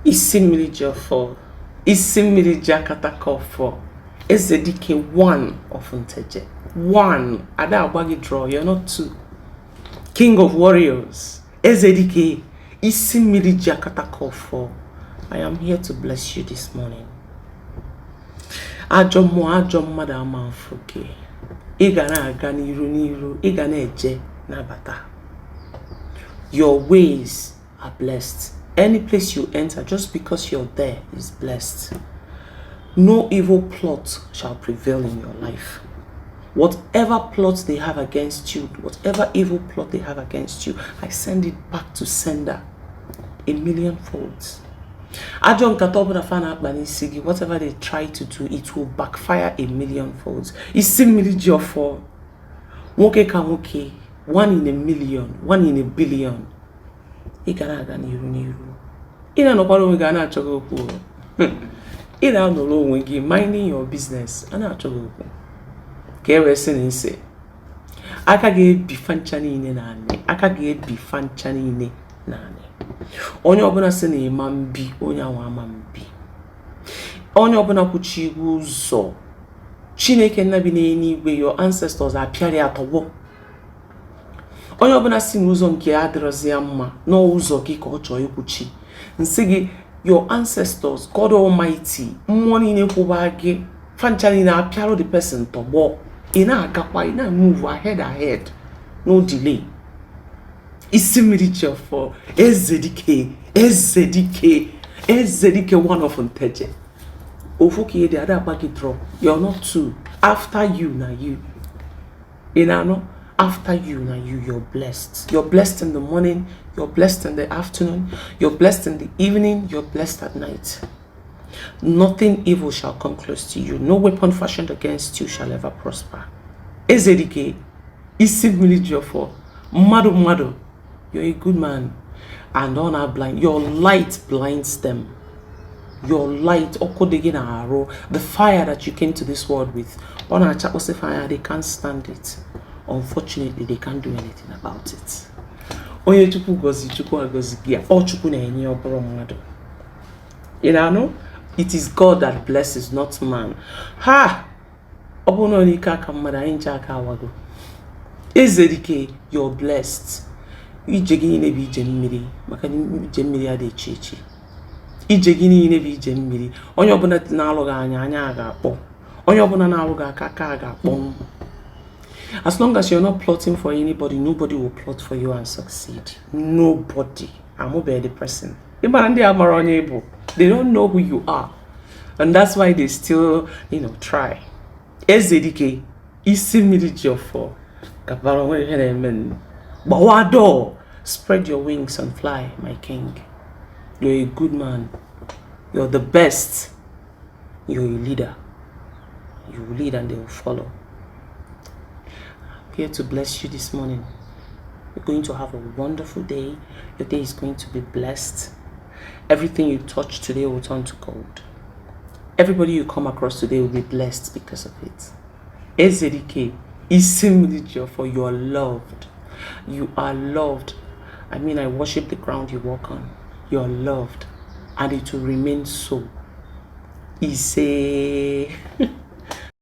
Isimili Jofo. Isimili Jakatakofo. Ezedike 1 of Nteje. 1. Ada Abagi draw. You're not 2. King of warriors. Ezedike. Isimili Jakatakofo. I am here to bless you this morning. Ajomo mmadụ ama mfuke. Ị ga na-aga n'iru, ị ga na-eje nabata. Your ways are blessed. Any place you enter, just because you're there, is blessed. No evil plot shall prevail in your life. Whatever plot they have against you, whatever evil plot they have against you, I send it back to sender 1,000,000 folds. Whatever they try to do, it will backfire 1,000,000 folds. Isimili Jofo. Woke ka woke. 1 in 1,000,000, 1 in 1,000,000,000. Ikana aga niru. Ina no kwalo nga na achogo okwu. Ina no lo onwe gi minding your business. Ana achogo okwu. Ka ewe si nse. Aka ga-ebi fancha niile na ani. Aka ga-ebi fancha niile na ani. Onye ọbụla sị na ịma mbi, onye ahụ ama mbi. Onye ọbụla kwuchi igwe ụzọ, Chineke nna bi n'eluigwe, your ancestors apịarị atọgbọ. Onye ọbụla sị n'ụzọ nke adịrọzi ya mma, n'ụzọ gị ka ọ chọọ ikwuchi. Nsị gị, your ancestors, God Almighty, mmụọ niile kwụba gị, fancha niile apịarụ the person tọgbọ. Ị na-agakwa, ị na-move ahead, no delay. Isimili Jofo. Ezedike 1 of Nteje. Ofuki the other bagi draw. You're not 2. After you na you. Inano. After you na you. You're blessed. You're blessed in the morning. You're blessed in the afternoon. You're blessed in the evening. You're blessed at night. Nothing evil shall come close to you. No weapon fashioned against you shall ever prosper. Ezedike. Isimili Jofo. Madu. You're a good man, and all are blind. Your light blinds them. Your light, the fire that you came to this world with, fire, they can't stand it. Unfortunately, they can't do anything about it. It is God that blesses, not man. Ha! Ezedike, you're blessed. Ije gị niile bụ ije mmiri, maka ije mmiri a dị iche. Ije gị niile bụ ije mmiri. Onye ọbụla na-alụ gị anya ga-akpọ. Onye ọbụla na-alụ gị aka ga-akpọ. As long as you're not plotting for anybody, nobody will plot for you and succeed. Nobody. I'm over the person. They don't know who you are. And that's why they still, try. Ezedike, Isimili Jofo. Bawado, spread your wings and fly, my king. You're a good man. You're the best. You're a leader. You will lead and they will follow. I'm here to bless you this morning. You're going to have a wonderful day. Your day is going to be blessed. Everything you touch today will turn to gold. Everybody you come across today will be blessed because of it. Ezedike, Isimili Jofo, you are loved. You are loved. I worship the ground you walk on. You are loved. And it will remain so. Ise.